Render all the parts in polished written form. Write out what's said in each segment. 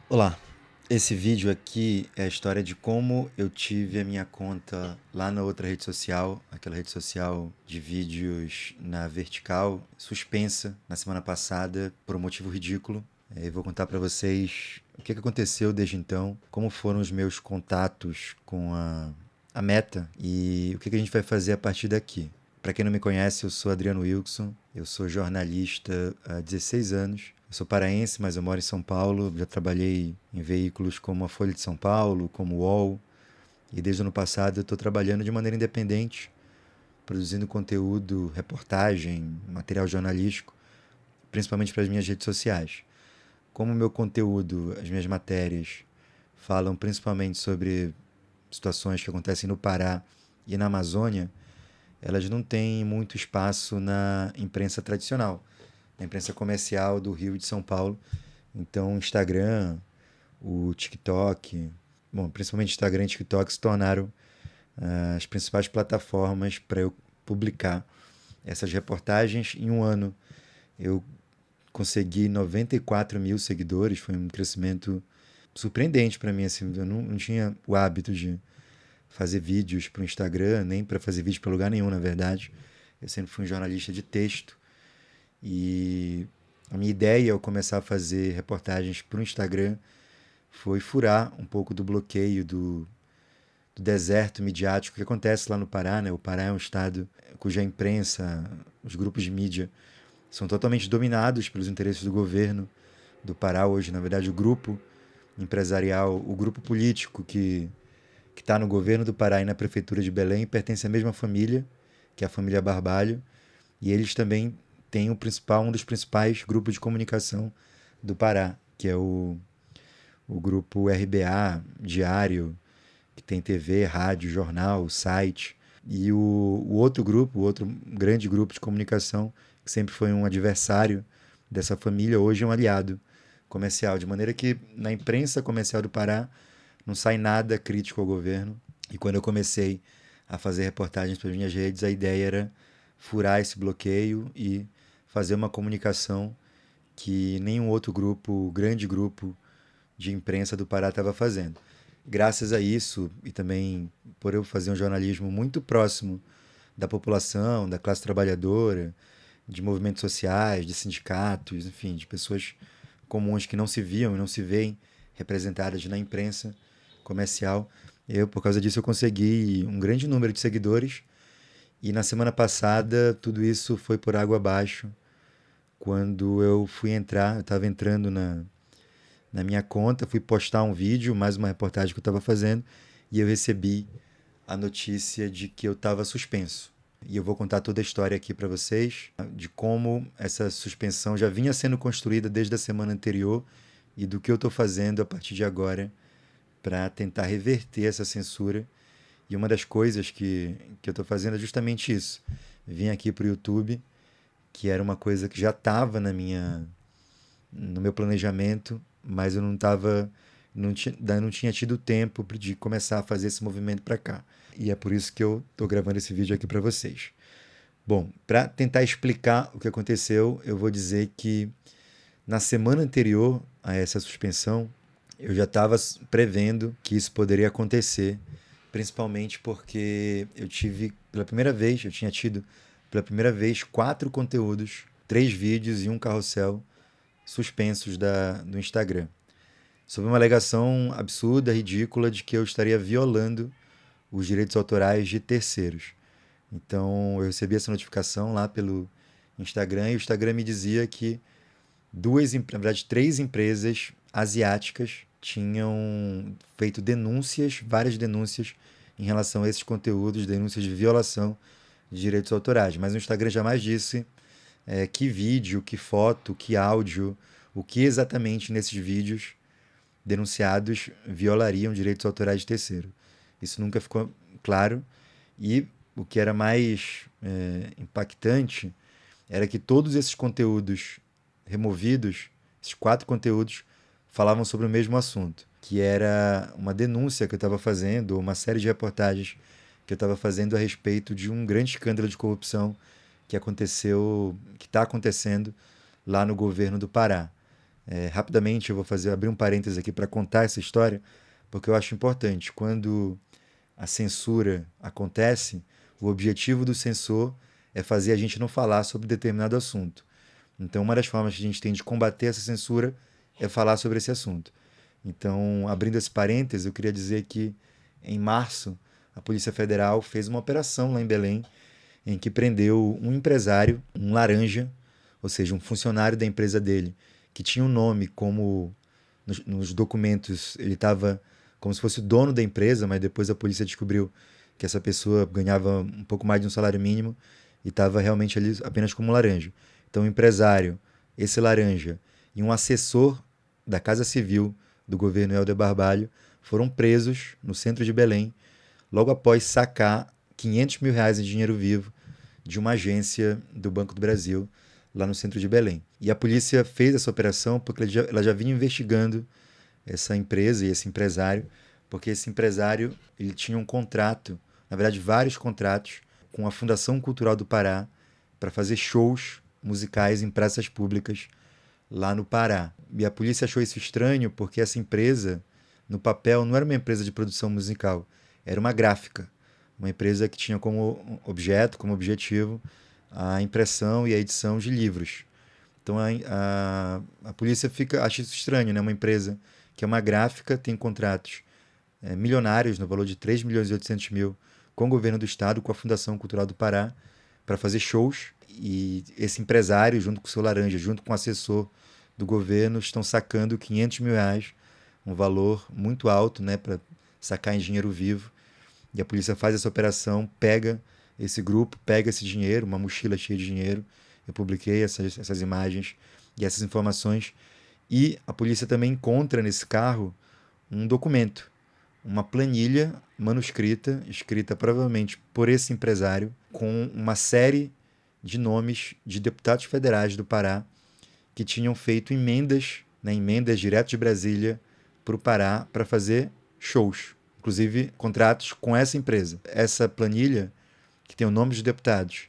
Olá, esse vídeo aqui é a história de como eu tive a minha conta lá na outra rede social, aquela rede social de vídeos na vertical, suspensa na semana passada por um motivo ridículo. Eu vou contar para vocês o que aconteceu desde então, como foram os meus contatos com a Meta e o que a gente vai fazer a partir daqui. Para quem não me conhece, eu sou Adriano Wilson, eu sou jornalista há 16 anos. Eu sou paraense, mas eu moro em São Paulo. Já trabalhei em veículos como a Folha de São Paulo, como o UOL. E desde o ano passado eu estou trabalhando de maneira independente, produzindo conteúdo, reportagem, material jornalístico, principalmente para as minhas redes sociais. Como o meu conteúdo, as minhas matérias, falam principalmente sobre situações que acontecem no Pará e na Amazônia, elas não têm muito espaço na imprensa tradicional, na imprensa comercial do Rio e de São Paulo. Então, o Instagram, o TikTok, bom, principalmente Instagram e TikTok se tornaram as principais plataformas para eu publicar essas reportagens. Em um ano, eu consegui 94 mil seguidores, foi um crescimento surpreendente para mim. Assim, eu não tinha o hábito de fazer vídeos para o Instagram, nem para fazer vídeo para lugar nenhum, na verdade. Eu sempre fui um jornalista de texto e a minha ideia ao começar a fazer reportagens para o Instagram foi furar um pouco do bloqueio do deserto midiático que acontece lá no Pará. Né? O Pará é um estado cuja imprensa, os grupos de mídia, são totalmente dominados pelos interesses do governo do Pará hoje. Na verdade, o grupo empresarial, o grupo político que está no governo do Pará e na prefeitura de Belém pertence à mesma família, que é a família Barbalho, e eles também têm um dos principais grupos de comunicação do Pará, que é o grupo RBA, Diário, que tem TV, rádio, jornal, site. E o outro grupo, o outro grande grupo de comunicação, que sempre foi um adversário dessa família, hoje é um aliado comercial. De maneira que na imprensa comercial do Pará não sai nada crítico ao governo. E quando eu comecei a fazer reportagens para as minhas redes, a ideia era furar esse bloqueio e fazer uma comunicação que nenhum outro grupo, grande grupo de imprensa do Pará estava fazendo. Graças a isso, e também por eu fazer um jornalismo muito próximo da população, da classe trabalhadora, de movimentos sociais, de sindicatos, enfim, de pessoas comuns que não se viam e não se veem representadas na imprensa comercial. Por causa disso, eu consegui um grande número de seguidores. E na semana passada, tudo isso foi por água abaixo. Quando eu fui entrar, eu estava entrando na minha conta, fui postar um vídeo, mais uma reportagem que eu estava fazendo, e eu recebi a notícia de que eu estava suspenso. E eu vou contar toda a história aqui para vocês, de como essa suspensão já vinha sendo construída desde a semana anterior e do que eu estou fazendo a partir de agora para tentar reverter essa censura. E uma das coisas que eu estou fazendo é justamente isso. Vim aqui para o YouTube, que era uma coisa que já estava no meu planejamento, mas eu não estava, não tinha tido tempo de começar a fazer esse movimento para cá. E é por isso que eu estou gravando esse vídeo aqui para vocês. Bom, para tentar explicar o que aconteceu, eu vou dizer que na semana anterior a essa suspensão, eu já estava prevendo que isso poderia acontecer, principalmente porque eu tinha tido pela primeira vez 4 conteúdos, 3 vídeos e um carrossel suspensos do Instagram, sob uma alegação absurda, ridícula, de que eu estaria violando os direitos autorais de terceiros. Então eu recebi essa notificação lá pelo Instagram e o Instagram me dizia que na verdade, 3 empresas asiáticas tinham feito denúncias, várias denúncias em relação a esses conteúdos, denúncias de violação de direitos autorais. Mas o Instagram jamais disse que vídeo, que foto, que áudio, o que exatamente nesses vídeos denunciados violariam direitos autorais de terceiro. Isso nunca ficou claro. E o que era mais impactante era que todos esses conteúdos removidos, esses 4 conteúdos, falavam sobre o mesmo assunto, que era uma denúncia que eu estava fazendo, uma série de reportagens que eu estava fazendo a respeito de um grande escândalo de corrupção que está acontecendo lá no governo do Pará. Rapidamente eu vou abrir um parênteses aqui para contar essa história, porque eu acho importante. Quando a censura acontece, o objetivo do censor é fazer a gente não falar sobre determinado assunto. Então, uma das formas que a gente tem de combater essa censura é falar sobre esse assunto. Então, abrindo esse parênteses, eu queria dizer que em março a Polícia Federal fez uma operação lá em Belém em que prendeu um empresário, um laranja, ou seja, um funcionário da empresa dele, que tinha um nome como nos documentos ele estava como se fosse o dono da empresa, mas depois a polícia descobriu que essa pessoa ganhava um pouco mais de um salário mínimo e estava realmente ali apenas como laranja. Então, o empresário, esse laranja e um assessor da Casa Civil do governo Helder Barbalho foram presos no centro de Belém logo após sacar R$ 500 mil em dinheiro vivo de uma agência do Banco do Brasil lá no centro de Belém. E a polícia fez essa operação porque ela já vinha investigando essa empresa e esse empresário, porque esse empresário ele tinha um contrato, na verdade vários contratos, com a Fundação Cultural do Pará para fazer shows musicais em praças públicas lá no Pará. E a polícia achou isso estranho porque essa empresa, no papel, não era uma empresa de produção musical, era uma gráfica, uma empresa que tinha como objeto, como objetivo, a impressão e a edição de livros. Então a polícia acha isso estranho, né? Uma empresa que é uma gráfica, tem contratos milionários, no valor de 3.800.000, com o governo do estado, com a Fundação Cultural do Pará, para fazer shows. E esse empresário, junto com o seu laranja, junto com o assessor do governo, estão sacando R$ 500 mil, um valor muito alto, né, para sacar em dinheiro vivo. E a polícia faz essa operação, pega esse grupo, pega esse dinheiro, uma mochila cheia de dinheiro. Eu publiquei essas imagens e essas informações. E a polícia também encontra nesse carro um documento, uma planilha manuscrita, escrita provavelmente por esse empresário, com uma série de nomes de deputados federais do Pará que tinham feito emendas, né, emendas direto de Brasília para o Pará para fazer shows, inclusive contratos com essa empresa. Essa planilha, que tem o nome dos deputados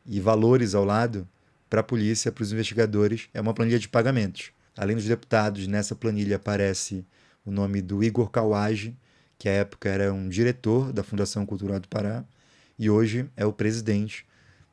e valores ao lado, para a polícia, para os investigadores, é uma planilha de pagamentos. Além dos deputados, nessa planilha aparece o nome do Igor Kawage, que à época era um diretor da Fundação Cultural do Pará e hoje é o presidente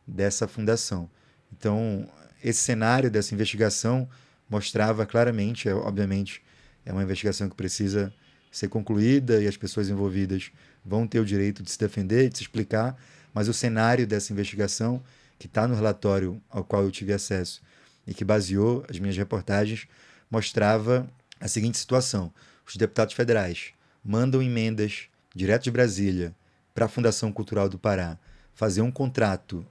dessa fundação. Então, esse cenário dessa investigação mostrava claramente, obviamente, é uma investigação que precisa ser concluída e as pessoas envolvidas vão ter o direito de se defender, de se explicar, mas o cenário dessa investigação, que está no relatório ao qual eu tive acesso e que baseou as minhas reportagens, mostrava a seguinte situação. Os deputados federais mandam emendas direto de Brasília para a Fundação Cultural do Pará fazer um contrato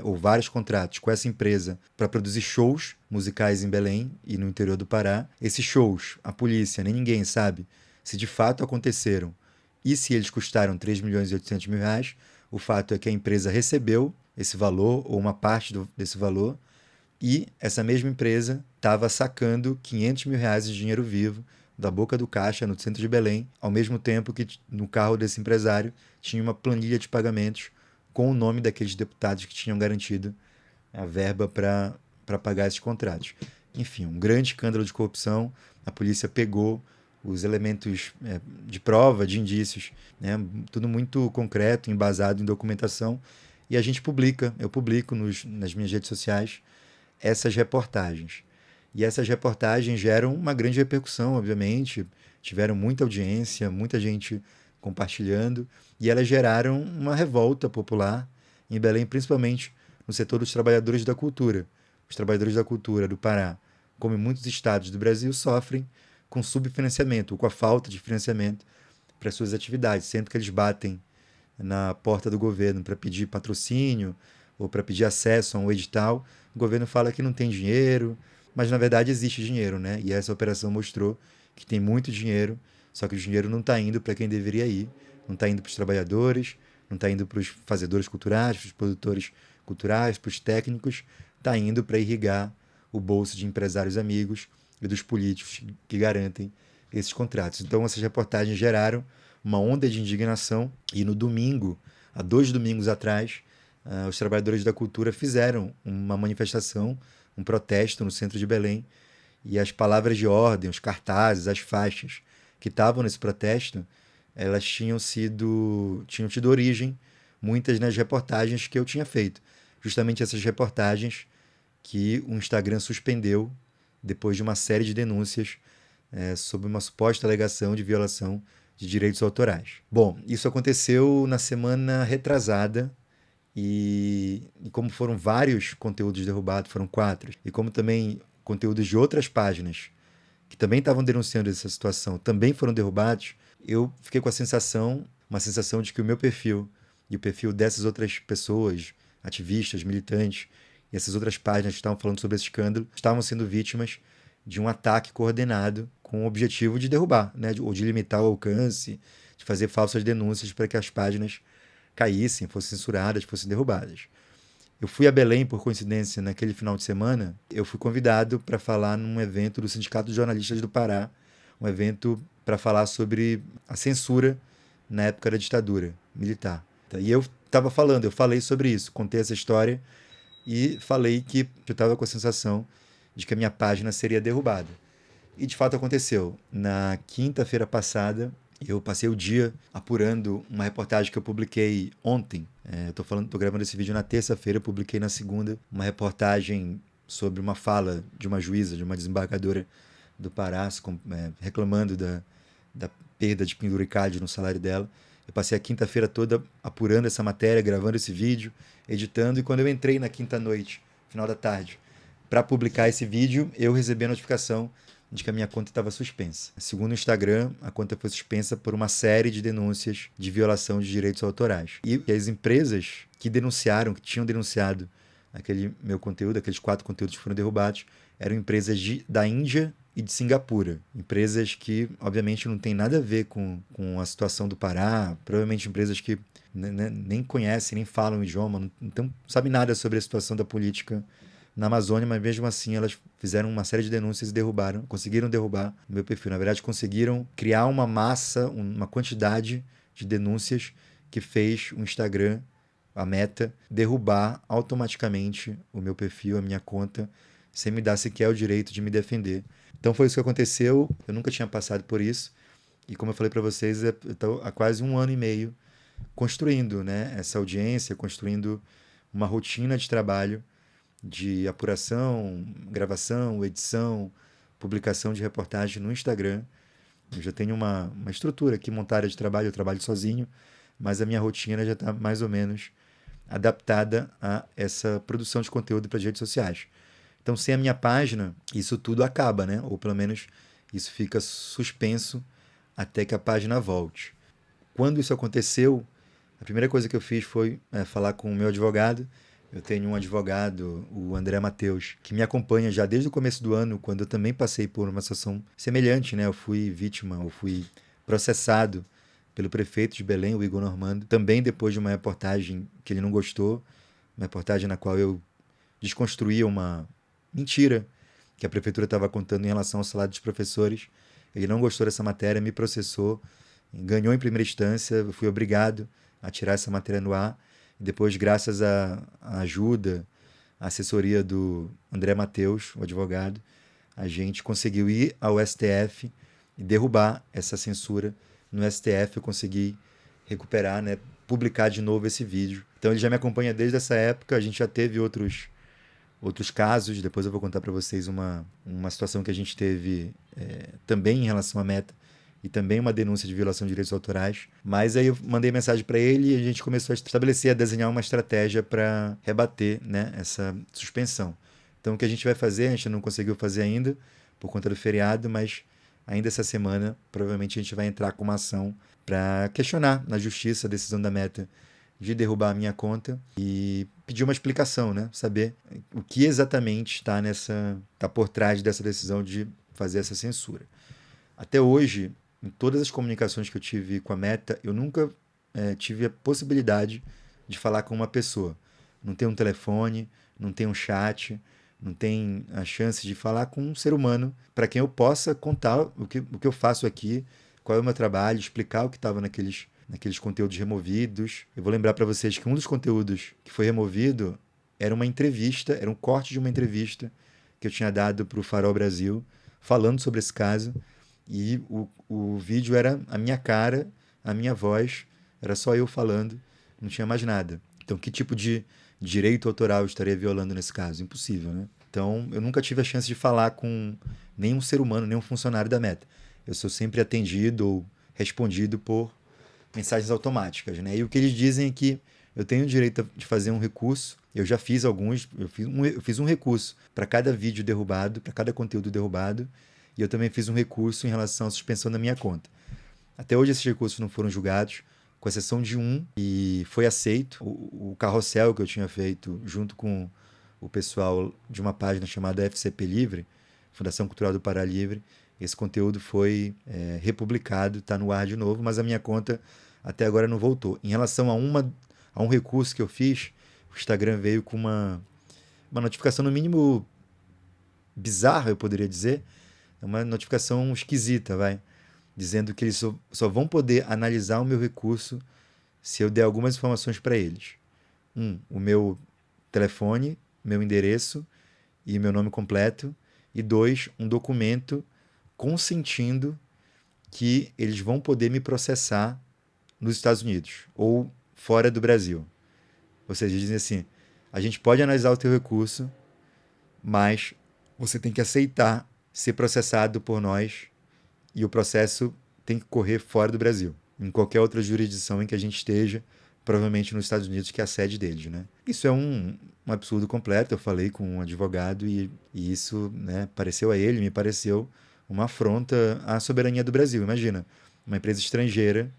ou vários contratos com essa empresa para produzir shows musicais em Belém e no interior do Pará. Esses shows, a polícia nem ninguém sabe se de fato aconteceram e se eles custaram R$ 3.800.000. O fato é que a empresa recebeu esse valor ou uma parte desse valor e essa mesma empresa estava sacando R$ 500.000 de dinheiro vivo da boca do caixa no centro de Belém, ao mesmo tempo que no carro desse empresário tinha uma planilha de pagamentos com o nome daqueles deputados que tinham garantido a verba para pagar esses contratos. Enfim, um grande escândalo de corrupção. A polícia pegou os elementos de prova, de indícios, né? Tudo muito concreto, embasado em documentação. E a gente eu publico nas minhas redes sociais essas reportagens. E essas reportagens geram uma grande repercussão, obviamente, tiveram muita audiência, muita gente compartilhando, e elas geraram uma revolta popular em Belém, principalmente no setor dos trabalhadores da cultura. Os trabalhadores da cultura do Pará, como em muitos estados do Brasil, sofrem com subfinanciamento, ou com a falta de financiamento para suas atividades, sempre que eles batem na porta do governo para pedir patrocínio ou para pedir acesso a um edital, o governo fala que não tem dinheiro, mas na verdade existe dinheiro, né? E essa operação mostrou que tem muito dinheiro, só que o dinheiro não está indo para quem deveria ir, não está indo para os trabalhadores, não está indo para os fazedores culturais, para os produtores culturais, para os técnicos, está indo para irrigar o bolso de empresários amigos e dos políticos que garantem esses contratos. Então essas reportagens geraram uma onda de indignação e no domingo, há 2 domingos atrás, os trabalhadores da cultura fizeram uma manifestação, um protesto no centro de Belém E as palavras de ordem, os cartazes, as faixas que estavam nesse protesto, elas tinham tido origem, muitas nas reportagens que eu tinha feito. Justamente essas reportagens que o Instagram suspendeu depois de uma série de denúncias sobre uma suposta alegação de violação de direitos autorais. Bom, isso aconteceu na semana retrasada e como foram vários conteúdos derrubados, foram 4, e como também conteúdos de outras páginas que também estavam denunciando essa situação também foram derrubados, eu fiquei com uma sensação de que o meu perfil e o perfil dessas outras pessoas, ativistas, militantes, e essas outras páginas que estavam falando sobre esse escândalo, estavam sendo vítimas de um ataque coordenado com o objetivo de derrubar, né, ou de limitar o alcance, de fazer falsas denúncias para que as páginas caíssem, fossem censuradas, fossem derrubadas. Eu fui a Belém, por coincidência, naquele final de semana. Eu fui convidado para falar num evento do Sindicato de Jornalistas do Pará, um evento para falar sobre a censura na época da ditadura militar. E eu falei sobre isso, contei essa história e falei que eu estava com a sensação de que a minha página seria derrubada. E de fato aconteceu. Na quinta-feira passada, eu passei o dia apurando uma reportagem que eu publiquei ontem. Tô gravando esse vídeo na terça-feira, eu publiquei na segunda uma reportagem sobre uma fala de uma juíza, de uma desembargadora do Pará, reclamando da perda de penduricalho no salário dela. Eu passei a quinta-feira toda apurando essa matéria, gravando esse vídeo, editando, e quando eu entrei na quinta-noite, final da tarde, para publicar esse vídeo, eu recebi a notificação de que a minha conta estava suspensa. Segundo o Instagram, a conta foi suspensa por uma série de denúncias de violação de direitos autorais. E as empresas que tinham denunciado aquele meu conteúdo, aqueles 4 conteúdos que foram derrubados, eram empresas da Índia e de Singapura. Empresas que, obviamente, não têm nada a ver com a situação do Pará, provavelmente empresas que nem conhecem, nem falam o idioma, não sabem nada sobre a situação da política na Amazônia, mas mesmo assim elas fizeram uma série de denúncias e conseguiram derrubar o meu perfil. Na verdade, conseguiram criar uma massa, uma quantidade de denúncias que fez o Instagram, a Meta, derrubar automaticamente o meu perfil, a minha conta, sem me dar sequer o direito de me defender. Então foi isso que aconteceu, eu nunca tinha passado por isso, e como eu falei para vocês, eu estou há quase 1 ano e meio construindo, né, essa audiência, construindo uma rotina de trabalho de apuração, gravação, edição, publicação de reportagem no Instagram. Eu já tenho uma estrutura aqui montada de trabalho, eu trabalho sozinho, mas a minha rotina já está mais ou menos adaptada a essa produção de conteúdo para as redes sociais. Então, sem a minha página, isso tudo acaba, né? Ou pelo menos isso fica suspenso até que a página volte. Quando isso aconteceu, a primeira coisa que eu fiz foi falar com o meu advogado. Eu tenho um advogado, o André Mateus, que me acompanha já desde o começo do ano, quando eu também passei por uma situação semelhante, né? Eu fui processado pelo prefeito de Belém, o Igor Normando, também depois de uma reportagem que ele não gostou, uma reportagem na qual eu desconstruía uma mentira que a prefeitura estava contando em relação ao salário dos professores. Ele não gostou dessa matéria, me processou, ganhou em primeira instância, eu fui obrigado a tirar essa matéria no ar. E depois, graças à ajuda, à assessoria do André Mateus, o advogado, a gente conseguiu ir ao STF e derrubar essa censura. No STF eu consegui recuperar, né, publicar de novo esse vídeo. Então ele já me acompanha desde essa época, a gente já teve outros casos, depois eu vou contar para vocês uma situação que a gente teve também em relação à Meta, e também uma denúncia de violação de direitos autorais. Mas aí eu mandei mensagem para ele e a gente começou a desenhar uma estratégia para rebater, né, essa suspensão. Então o que a gente vai fazer, a gente não conseguiu fazer ainda por conta do feriado, mas ainda essa semana provavelmente a gente vai entrar com uma ação para questionar na justiça a decisão da Meta de derrubar a minha conta e pedir uma explicação, né? Saber o que exatamente está por trás dessa decisão de fazer essa censura. Até hoje, em todas as comunicações que eu tive com a Meta, eu nunca tive a possibilidade de falar com uma pessoa. Não tem um telefone, não tem um chat, não tem a chance de falar com um ser humano para quem eu possa contar o que eu faço aqui, qual é o meu trabalho, explicar o que estava naqueles conteúdos removidos. Eu vou lembrar para vocês que um dos conteúdos que foi removido era uma entrevista, era um corte de uma entrevista que eu tinha dado para o Farol Brasil, falando sobre esse caso, e o vídeo era a minha cara, a minha voz, era só eu falando, não tinha mais nada. Então, que tipo de direito autoral eu estaria violando nesse caso? Impossível, né? Então, eu nunca tive a chance de falar com nenhum ser humano, nenhum funcionário da Meta. Eu sou sempre atendido ou respondido por mensagens automáticas, né? E o que eles dizem é que eu tenho o direito de fazer um recurso. Eu já fiz alguns, eu fiz um recurso para cada vídeo derrubado, para cada conteúdo derrubado, e eu também fiz um recurso em relação à suspensão da minha conta. Até hoje esses recursos não foram julgados, com exceção de um, e foi aceito. O carrossel que eu tinha feito junto com o pessoal de uma página chamada FCP Livre, Fundação Cultural do Pará Livre, esse conteúdo foi republicado, está no ar de novo, mas a minha conta até agora não voltou. Em relação a um recurso que eu fiz, o Instagram veio com uma notificação no mínimo bizarra, eu poderia dizer, é uma notificação esquisita, vai, dizendo que eles só vão poder analisar o meu recurso se eu der algumas informações para eles. O meu telefone, meu endereço e meu nome completo. E dois, um documento consentindo que eles vão poder me processar nos Estados Unidos ou fora do Brasil. Ou seja, dizem assim, a gente pode analisar o teu recurso, mas você tem que aceitar ser processado por nós e o processo tem que correr fora do Brasil, em qualquer outra jurisdição em que a gente esteja, provavelmente nos Estados Unidos, que é a sede deles, né? Isso é um absurdo completo. Eu falei com um advogado e isso, né, pareceu a ele, me pareceu uma afronta à soberania do Brasil. Imagina, uma empresa estrangeira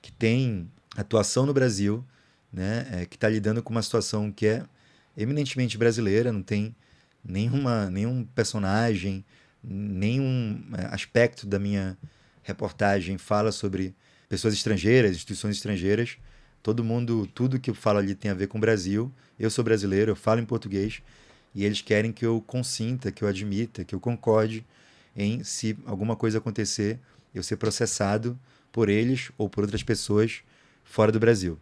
que tem atuação no Brasil, né, que está lidando com uma situação que é eminentemente brasileira, não tem nenhum personagem, nenhum aspecto da minha reportagem fala sobre pessoas estrangeiras, instituições estrangeiras. Todo mundo, tudo que eu falo ali tem a ver com o Brasil. Eu sou brasileiro, eu falo em português e eles querem que eu consinta, que eu admita, que eu concorde em, se alguma coisa acontecer, eu ser processado por eles ou por outras pessoas fora do Brasil.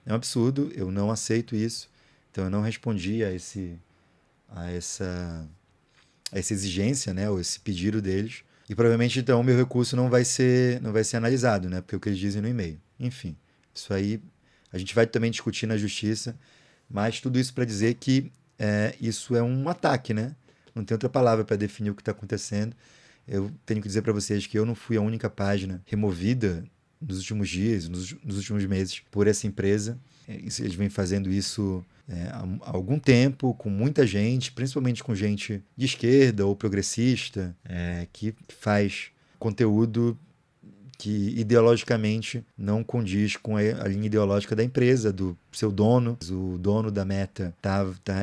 É um absurdo, eu não aceito isso. Então eu não respondi a essa exigência, né, ou esse pedido deles. E provavelmente então o meu recurso não vai ser analisado, né, porque é o que eles dizem no e-mail. Enfim, isso aí a gente vai também discutir na justiça, mas tudo isso para dizer que isso é um ataque, né? Não tem outra palavra para definir o que está acontecendo. Eu tenho que dizer para vocês que eu não fui a única página removida nos últimos dias, nos últimos meses, por essa empresa. Eles vêm fazendo isso há algum tempo, com muita gente, principalmente com gente de esquerda ou progressista, que faz conteúdo que ideologicamente não condiz com a linha ideológica da empresa, do seu dono. O dono da Meta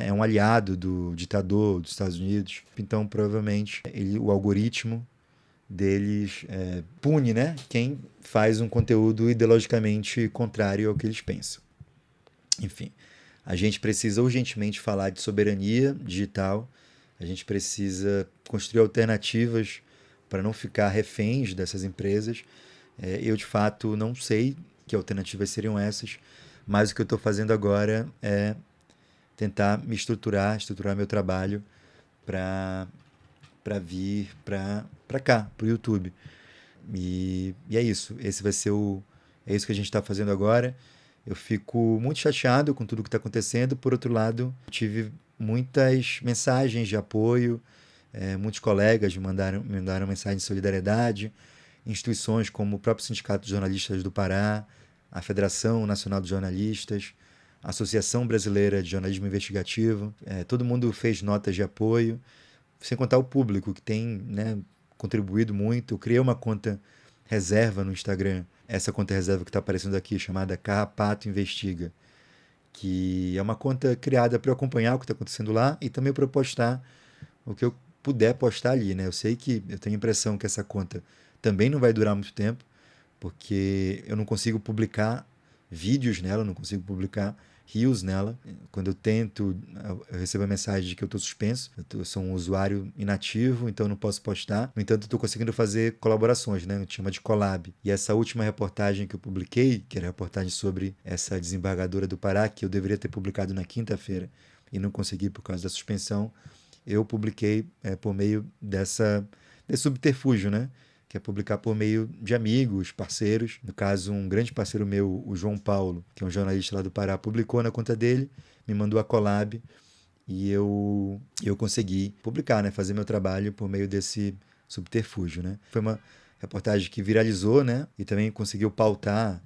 é um aliado do ditador dos Estados Unidos. Então, provavelmente, o algoritmo deles pune, né, quem faz um conteúdo ideologicamente contrário ao que eles pensam. Enfim, a gente precisa urgentemente falar de soberania digital, a gente precisa construir alternativas para não ficar reféns dessas empresas. Eu, de fato, não sei que alternativas seriam essas, mas o que eu estou fazendo agora é tentar me estruturar meu trabalho para vir para cá, para o YouTube. E é isso. É isso que a gente está fazendo agora. Eu fico muito chateado com tudo que está acontecendo. Por outro lado, tive muitas mensagens de apoio, muitos colegas me mandaram mensagem de solidariedade, instituições como o próprio Sindicato de Jornalistas do Pará, a Federação Nacional de Jornalistas, a Associação Brasileira de Jornalismo Investigativo. Todo mundo fez notas de apoio, sem contar o público que tem, né, contribuído muito. Eu criei uma conta reserva no Instagram, essa conta reserva que está aparecendo aqui, chamada Carrapato Investiga, que é uma conta criada para eu acompanhar o que está acontecendo lá e também para eu postar o que eu puder postar ali, né? Eu sei que eu tenho a impressão que essa conta também não vai durar muito tempo, porque eu não consigo publicar vídeos nela, não consigo publicar reels nela. Quando eu tento, eu recebo a mensagem de que eu estou suspenso. Eu sou um usuário inativo, então eu não posso postar. No entanto, eu estou conseguindo fazer colaborações, né? A gente chama de collab. E essa última reportagem que eu publiquei, que era a reportagem sobre essa desembargadora do Pará, que eu deveria ter publicado na quinta-feira e não consegui por causa da suspensão, eu publiquei por meio desse subterfúgio, né? Que é publicar por meio de amigos, parceiros. No caso, um grande parceiro meu, o João Paulo, que é um jornalista lá do Pará, publicou na conta dele, me mandou a collab e eu consegui publicar, né? Fazer meu trabalho por meio desse subterfúgio, né? Foi uma reportagem que viralizou, né? E também conseguiu pautar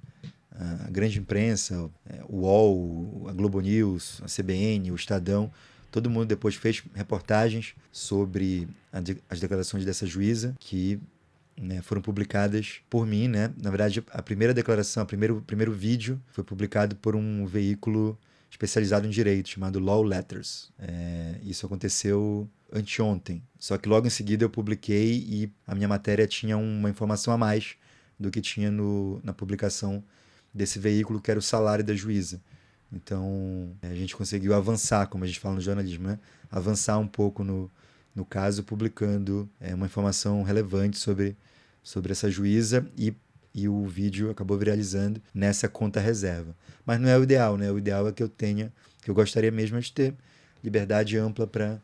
a grande imprensa, o UOL, a Globo News, a CBN, o Estadão. Todo mundo depois fez reportagens sobre as declarações dessa juíza, que, né, foram publicadas por mim, né? Na verdade, a primeira declaração, o primeiro vídeo foi publicado por um veículo especializado em direito, chamado Law Letters. Isso aconteceu anteontem. Só que logo em seguida eu publiquei e a minha matéria tinha uma informação a mais do que tinha na publicação desse veículo, que era o salário da juíza. Então, a gente conseguiu avançar, como a gente fala no jornalismo, né? Avançar um pouco no caso, publicando uma informação relevante sobre essa juíza e o vídeo acabou viralizando nessa conta reserva. Mas não é o ideal, né? O ideal é que eu gostaria mesmo de ter liberdade ampla para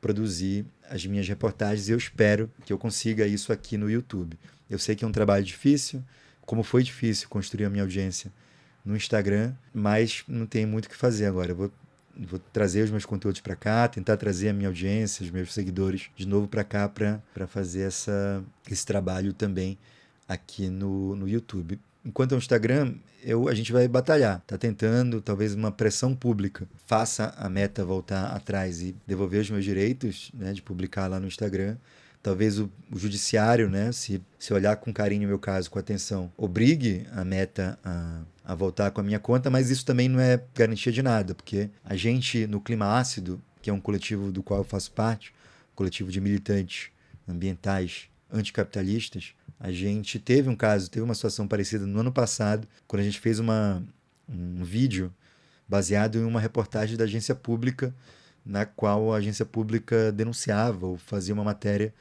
produzir as minhas reportagens e eu espero que eu consiga isso aqui no YouTube. Eu sei que é um trabalho difícil, como foi difícil construir a minha audiência no Instagram, mas não tem muito o que fazer agora. Eu vou trazer os meus conteúdos para cá, tentar trazer a minha audiência, os meus seguidores de novo para cá para fazer esse trabalho também aqui no YouTube. Enquanto é o Instagram, a gente vai batalhar. Tá tentando, talvez, uma pressão pública. Faça a Meta voltar atrás e devolver os meus direitos, né, de publicar lá no Instagram. Talvez o judiciário, né, se olhar com carinho o meu caso, com atenção, obrigue a Meta a voltar com a minha conta, mas isso também não é garantia de nada, porque a gente, no Clima Ácido, que é um coletivo do qual eu faço parte, coletivo de militantes ambientais anticapitalistas, a gente teve uma situação parecida no ano passado, quando a gente fez um vídeo baseado em uma reportagem da agência pública, na qual a agência pública denunciava ou fazia uma matéria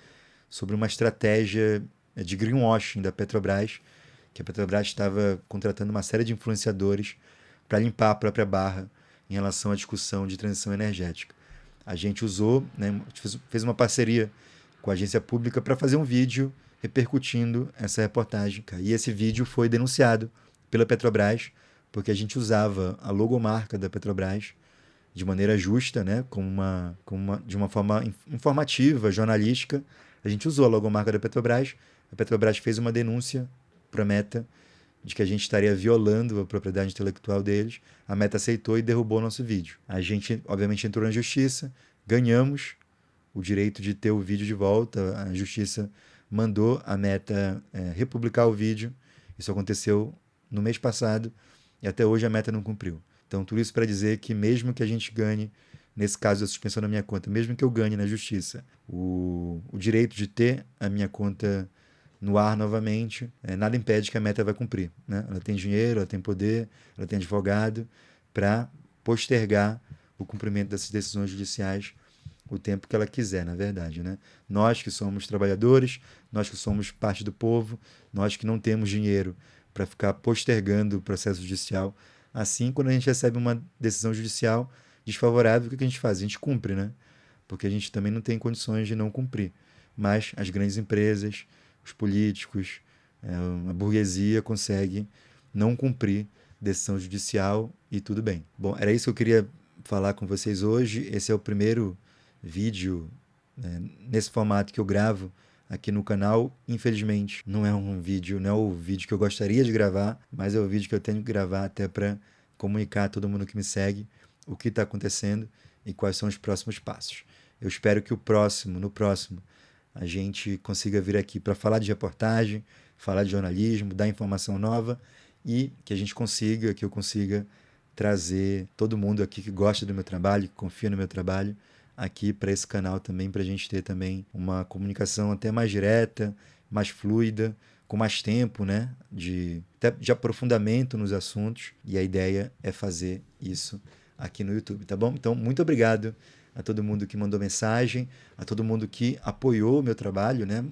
sobre uma estratégia de greenwashing da Petrobras, que a Petrobras estava contratando uma série de influenciadores para limpar a própria barra em relação à discussão de transição energética. A gente usou, né, fez uma parceria com a agência pública para fazer um vídeo repercutindo essa reportagem. E esse vídeo foi denunciado pela Petrobras, porque a gente usava a logomarca da Petrobras de maneira justa, né, de uma forma informativa, jornalística. A gente usou a logomarca da Petrobras. A Petrobras fez uma denúncia para a Meta de que a gente estaria violando a propriedade intelectual deles. A Meta aceitou e derrubou o nosso vídeo. A gente, obviamente, entrou na justiça, ganhamos o direito de ter o vídeo de volta. A justiça mandou a Meta republicar o vídeo. Isso aconteceu no mês passado e até hoje a Meta não cumpriu. Então, tudo isso para dizer que mesmo que a gente ganhe, nesse caso da suspensão da minha conta, mesmo que eu ganhe na justiça o direito de ter a minha conta no ar novamente, nada impede que a Meta vai cumprir, né? Ela tem dinheiro, ela tem poder, ela tem advogado para postergar o cumprimento dessas decisões judiciais o tempo que ela quiser, na verdade, né? Nós que somos trabalhadores, nós que somos parte do povo, nós que não temos dinheiro para ficar postergando o processo judicial. Assim, quando a gente recebe uma decisão judicial desfavorável, o que a gente faz? A gente cumpre, né? Porque a gente também não tem condições de não cumprir. Mas as grandes empresas, os políticos, a burguesia consegue não cumprir decisão judicial e tudo bem. Bom, era isso que eu queria falar com vocês hoje. Esse é o primeiro vídeo nesse formato que eu gravo aqui no canal. Infelizmente, não é o vídeo que eu gostaria de gravar, mas é o vídeo que eu tenho que gravar até para comunicar a todo mundo que me segue o que está acontecendo e quais são os próximos passos. Eu espero que no próximo, a gente consiga vir aqui para falar de reportagem, falar de jornalismo, dar informação nova e que eu consiga trazer todo mundo aqui que gosta do meu trabalho, que confia no meu trabalho, aqui para esse canal também, para a gente ter também uma comunicação até mais direta, mais fluida, com mais tempo, né, de aprofundamento nos assuntos. E a ideia é fazer isso aqui no YouTube, tá bom? Então, muito obrigado a todo mundo que mandou mensagem, a todo mundo que apoiou o meu trabalho, né?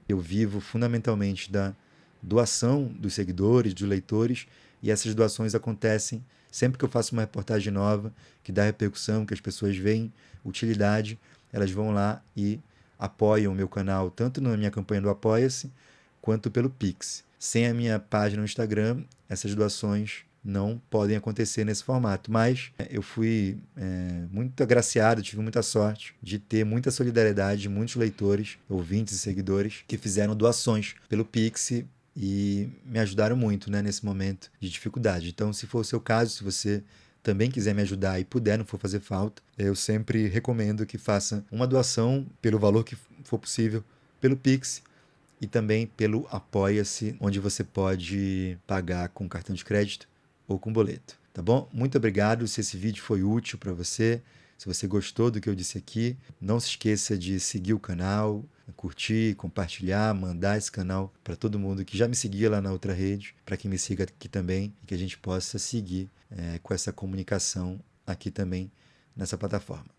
Eu vivo fundamentalmente da doação dos seguidores, dos leitores, e essas doações acontecem sempre que eu faço uma reportagem nova, que dá repercussão, que as pessoas veem utilidade, elas vão lá e apoiam o meu canal, tanto na minha campanha do Apoia-se, quanto pelo Pix. Sem a minha página no Instagram, essas doações não podem acontecer nesse formato. Mas eu fui muito agraciado, tive muita sorte de ter muita solidariedade de muitos leitores, ouvintes e seguidores que fizeram doações pelo Pix e me ajudaram muito, né, nesse momento de dificuldade. Então, se for o seu caso, se você também quiser me ajudar e puder, não for fazer falta, eu sempre recomendo que faça uma doação pelo valor que for possível, pelo Pix e também pelo Apoia-se, onde você pode pagar com cartão de crédito ou com boleto, tá bom? Muito obrigado. Se esse vídeo foi útil para você, se você gostou do que eu disse aqui, não se esqueça de seguir o canal, curtir, compartilhar, mandar esse canal para todo mundo que já me seguia lá na outra rede, para que me siga aqui também e que a gente possa seguir com essa comunicação aqui também nessa plataforma.